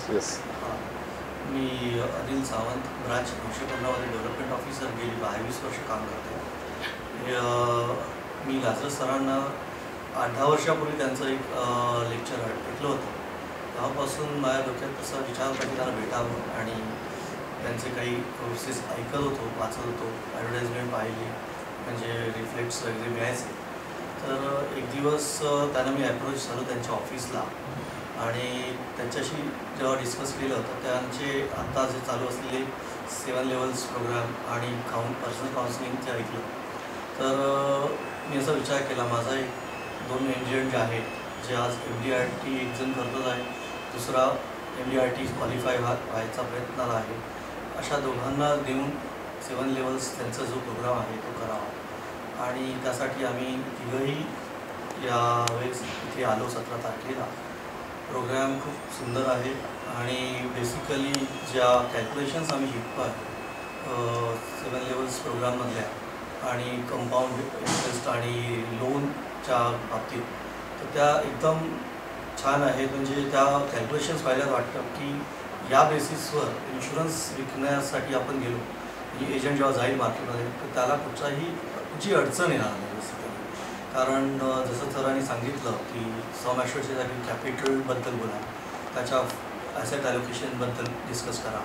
Yes. मी Anil Sawant, branch 915मध्ये development officer गेली 22 वर्ष काम करते. मी लाजरस सरांना 8-10 वर्षापूर्वी त्यांचं एक लेक्चर ऐकलं होतं. तेव्हापासून माझ्या डोक्यात तसा विचार होता की त्याला भेटावं आणि त्यांचे काही कोर्सेस ऐकत होतो, वाचत होतो, ॲडव्हर्टाईजमेंट पाहिली, म्हणजे रिफ्लेक्ट्स वगैरे मिळायचे. तर एक दिवस त्यांना मी अप्रोच झालो त्यांच्या ऑफिसला आणि त्यांच्याशी जेव्हा डिस्कस केलं तर त्यांचे आत्ता जे चालू असलेले 7 लेवल्स प्रोग्राम आणि पर्सनल काउन्सिलिंग ते ऐकलं. तर मी असा विचार केला, माझा एक 2 एंजिनियर जे आहेत, जे आज MDRT एक्झाम करतच आहे, दुसरा MDRT क्वालिफाय व्हायचा प्रयत्नाला आहे, अशा दोघांना देऊन 7 लेवल्स त्यांचा जो प्रोग्राम आहे तो करावा. आणि त्यासाठी आम्ही तिघंही यावेळेस इथे आलो 17 तारखेला. प्रोग्राम खूप सुंदर आहे आणि बेसिकली ज्या कॅल्क्युलेशन्स आम्ही शिकतो आहे 7 लेवल्स प्रोग्राममधल्या आणि कंपाऊंड इंटरेस्ट आणि लोनच्या बाबतीत, तर त्या एकदम छान आहेत. म्हणजे त्या कॅल्क्युलेशन्स पाहिल्यात वाटतं की या बेसिसवर इन्शुरन्स विकण्यासाठी आपण गेलो, म्हणजे एजंट जेव्हा जाईल मार्केटमध्ये तर त्याला कुठची अडचण येणार नाही बेसिकली. कारण जसं सरांनी सांगितलं की सम ॲश्युअर्डच्या जागी कॅपिटलबद्दल बोला, त्याच्या ॲसेट ॲलोकेशनबद्दल डिस्कस करा.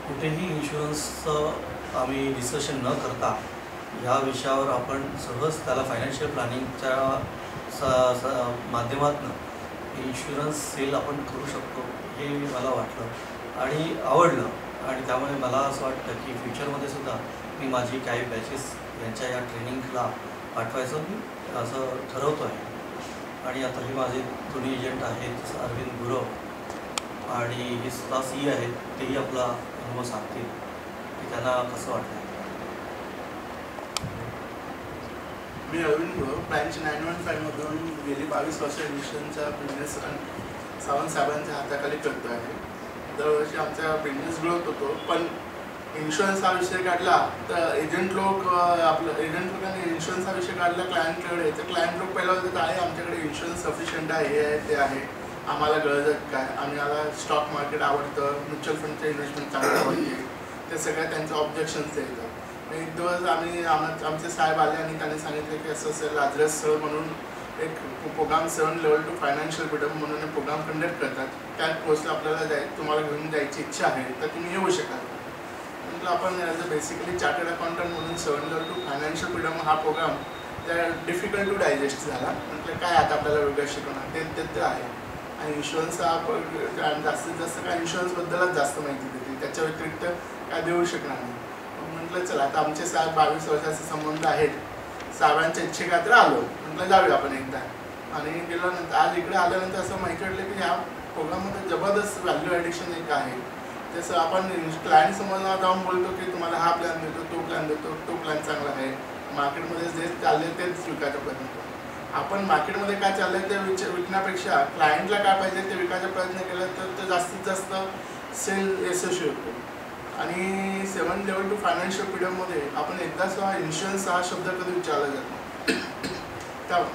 कुठेही इन्शुरन्सचं आम्ही डिस्कशन न करता ह्या विषयावर आपण सहज त्याला फायनान्शियल प्लॅनिंगच्या माध्यमातून इन्शुरन्स सेल आपण करू शकतो, हे मला वाटलं आणि आवडलं. आणि त्यामुळे मला असं वाटतं की फ्युचरमध्ये सुद्धा मी माझी काही बॅचेस यांच्या या ट्रेनिंगला पाठवायचं मी असं ठरवतो आहे. आणि आता हे माझे दोन्ही एजंट आहेत, अरविंद गुरव आणि हे सुद्धा सी आहेत, तेही आपला अनुभव सांगतील की त्यांना कसं वाटतं. मी अरविंद गुरव, ब्रँच 915मधून गेली 22 वर्ष इन्शुरन्सचा बिझनेस सावंत साहेबांच्या हाताखाली करतो आहे. दरवर्षी आमचा बिझनेस ग्रोथ होतो, पण इन्शुरन्स हा विषय काढला तर एजंट लोकांनी इन्शुरन्स हा विषय काढला क्लायंटकडे, तर क्लायंट लोक पहिला होते आहे आमच्याकडे इन्शुरन्स सफिशियंट आहे, हे आहे ते आहे, आम्हाला गरज आहे काय, आम्हाला स्टॉक मार्केट आवडतं, म्युच्युअल फंडचं इन्व्हेस्टमेंट चांगलं आवडते, ते सगळ्या त्यांचं ऑब्जेक्शन्स येतात. एक दिवस आमचे साहेब आले आणि त्यांनी सांगितलं की असं लाजरस सर म्हणून एक programme 7 level to financial freedom म्हणून एक प्रोग्राम कंडक्ट करतात, त्या कोर्सला आपल्याला तुम्हाला घेऊन जायची इच्छा आहे तर तुम्ही येऊ शकाल. म्हटलं आपण as a basically chartered accountant म्हणून 7 लेवल टू फायनान्शियल फ्रीडम हा प्रोग्राम त्या डिफिकल्ट टू डायजेस्ट झाला. म्हटलं काय आता आपल्याला वेगळं शिकवणार, ते आहे. आणि इन्शुरन्स हा जास्तीत जास्त काय इन्शुरन्सबद्दलच जास्त माहिती देते, त्याच्या व्यतिरिक्त काय देऊ शकणार नाही. म्हटलं चला आता आमचे साहेब 22 वर्षाचे संबंध आहेत, साहेबांच्या इच्छेखातर आलो, म्हटलं जाऊया आपण एकदा. आणि गेल्यानंतर आज इकडे आल्यानंतर असं माहिती वाटलं की ह्या प्रोग्राममध्ये जबरदस्त व्हॅल्यू ॲडिक्शन एक आहे. जसं आपण क्लायंटसमोर जाऊन बोलतो की तुम्हाला हा प्लॅन देतो, तो प्लॅन देतो, तो प्लॅन चांगला आहे, मार्केटमध्ये जे चालले तेच विकायचा प्रयत्न करतो. आपण मार्केटमध्ये काय चाललं आहे ते विकण्यापेक्षा क्लायंटला काय पाहिजे ते विकायचा प्रयत्न केला तर ते जास्तीत जास्त सेल यशस्वी होतो. आणि 7 लेवल टू फायनान्शियल फ्रीडममध्ये आपण एकदाच इन्शुरन्स हा शब्द कधी विचारला जातो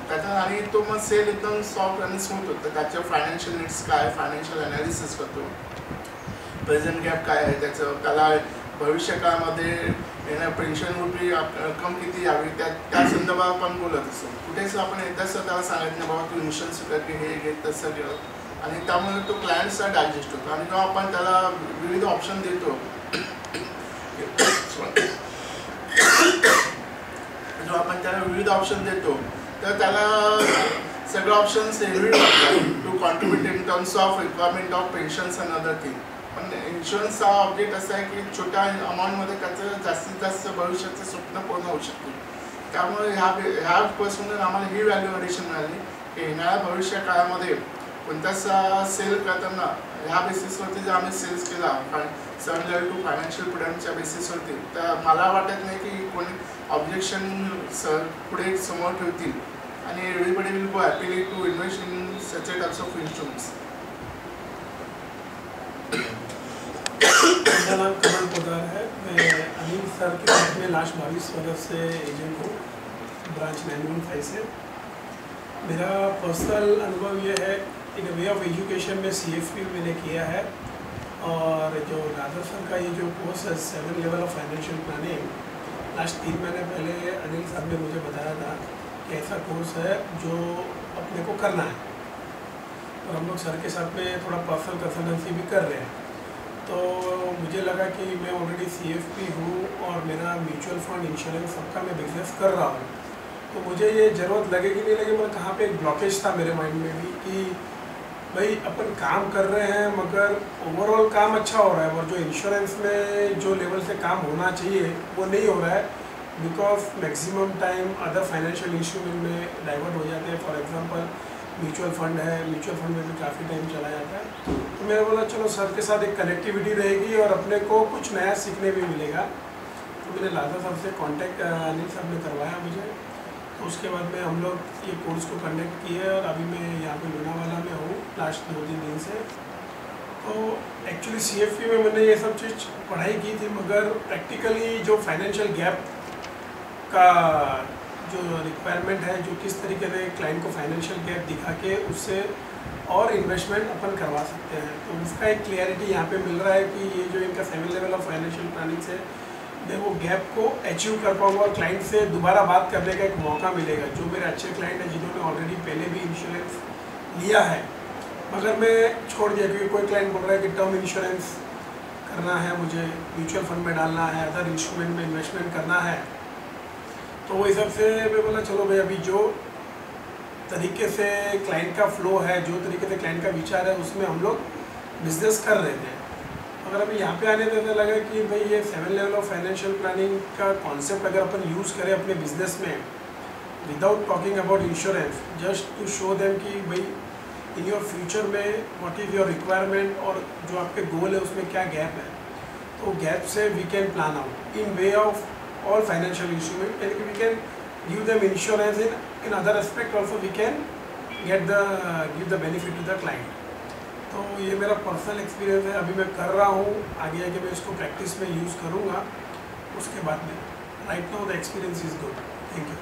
त्याचा, आणि तो मग सेल एकदम सॉफ्ट आणि स्मूथ होतं. त्याच्या फायनान्शियल नीड्स काय, फायनान्शियल ॲनालिसिस करतो, प्रेझेंट गॅप काय आहे त्याचं, त्याला भविष्य काळामध्ये येण्या पेन्शनरूपी रक्कम किती यावी त्या संदर्भात आपण बोलत असतो. कुठेच आपण एकदाच त्याला सांगत नाही बाबा तू इन्शुरन्स कर की हे घे तसं घे, आणि त्यामुळे तो क्लायंटचा डायजेस्ट होतो. आणि जेव्हा आपण त्याला विविध ऑप्शन देतो, जेव्हा आपण त्याला विविध ऑप्शन देतो तर त्याला सगळे options every to contribute in terms of requirement of pensions and other thing. पण इन्शुरन्सचा ऑब्जेक्ट असा आहे की छोट्या अमाऊंटमध्ये त्याचं जास्तीत जास्त भविष्याचं स्वप्न पूर्ण होऊ शकते. त्यामुळे ह्या पासून आम्हाला ही व्हॅल्यू ॲडिशन मिळाली की येणाऱ्या भविष्य काळामध्ये कोणताच सेल करताना ह्या बेसिसवरती जर आम्ही सेल्स केला 7 लेवल टू फायनान्शियल फ्रीडमच्या बेसिसवरती, तर मला वाटत नाही की कोणी ऑब्जेक्शन पुढे समोर ठेवतील. आणि everybody will go happily to invest in such a types of insurance. मेरा नाम कमल पोदार है, मैं अनिल सर के साथ में लास्ट 22 वर्ष से एजेंट हूँ, ब्रांच 915 से. मेरा पर्सनल अनुभव ये है, इन वे ऑफ एजुकेशन में CFP मैंने किया है और जो राधा सर का ये जो कोर्स है 7 level of financial planning, last 3 महीने पहले अनिल साहब ने मुझे बताया था कि ऐसा कोर्स है जो अपने को करना है, और हम लोग सर के साथ में थोड़ा पर्सनल कंसल्टेंसी भी कर रहे हैं। तो मुझे लगा कि मैं ऑलरेडी CFP हूँ और मेरा म्यूचुअल फंड, इंश्योरेंस सबका मैं बिजनेस कर रहा हूँ, तो मुझे ये ज़रूरत लगेगी नहीं लगे, मतलब कहाँ पे एक ब्लॉकेज था मेरे माइंड में भी कि भाई अपन काम कर रहे हैं मगर ओवरऑल काम अच्छा हो रहा है, और जो इंश्योरेंस में जो लेवल से काम होना चाहिए वो नहीं हो रहा है, because maximum time other financial instrument में डाइवर्ट हो जाते हैं। फॉर एग्जांपल म्यूचुअल फंड है, म्यूचुअल फंड में भी काफ़ी टाइम चला जाता है। तो मैंने बोला चलो सर के साथ एक कनेक्टिविटी रहेगी और अपने को कुछ नया सीखने भी मिलेगा। तो मैंने लादा साहब से कांटेक्ट अनिल साहब ने करवाया मुझे, तो उसके बाद में हम लोग ये कोर्स को कंडक्ट किए और अभी मैं यहाँ पे लोनावाला में हूँ लास्ट 2-3 दिन से। तो एक्चुअली CFP में मैंने ये सब चीज़ पढ़ाई की थी, मगर प्रैक्टिकली जो फाइनेंशियल गैप का जो रिक्वायरमेंट है, जो किस तरीके से क्लाइंट को फाइनेंशियल गैप दिखा के उससे और इन्वेस्टमेंट अपन करवा सकते हैं, तो उसका एक क्लियरिटी यहाँ पे मिल रहा है कि ये जो इनका 7 लेवल ऑफ फाइनेंशियल प्लानिंग से मैं वो गैप को अचीव कर पाऊँगा और क्लाइंट से दोबारा बात करने का एक मौका मिलेगा। जो मेरे अच्छे क्लाइंट हैं जिन्होंने ऑलरेडी पहले भी इंश्योरेंस लिया है मगर मैं छोड़ दिया, क्योंकि कोई क्लाइंट बोल रहा है कि टर्म इंश्योरेंस करना है, मुझे म्यूचुअल फंड में डालना है, अदर इंस्ट्रूमेंट में इन्वेस्टमेंट करना है। तो वो हिसाब से मैं बोला चलो भाई अभी जो तरीके से क्लाइंट का फ्लो है, जो तरीके से क्लाइंट का विचार है, उसमें हम लोग बिजनेस कर रहे थे। अगर अभी यहाँ पे आने तो लगा कि भाई ये 7 लेवल ऑफ फाइनेंशियल प्लानिंग का कॉन्सेप्ट अगर अपन यूज़ करें अपने बिजनेस में without talking about insurance, just to show them कि भाई इन योर फ्यूचर में व्हाट इज़ योर रिक्वायरमेंट और जो आपके गोल है उसमें क्या गैप है, तो गैप से we can plan out in way of all financial instrument, and we can give them insurance in other aspect also we can give the benefit to the client। तो ये मेरा पर्सनल एक्सपीरियंस है, अभी मैं कर रहा हूँ, आगे आगे मैं इसको प्रैक्टिस में यूज़ करूँगा उसके बाद में। Right now the experience is good. Thank you.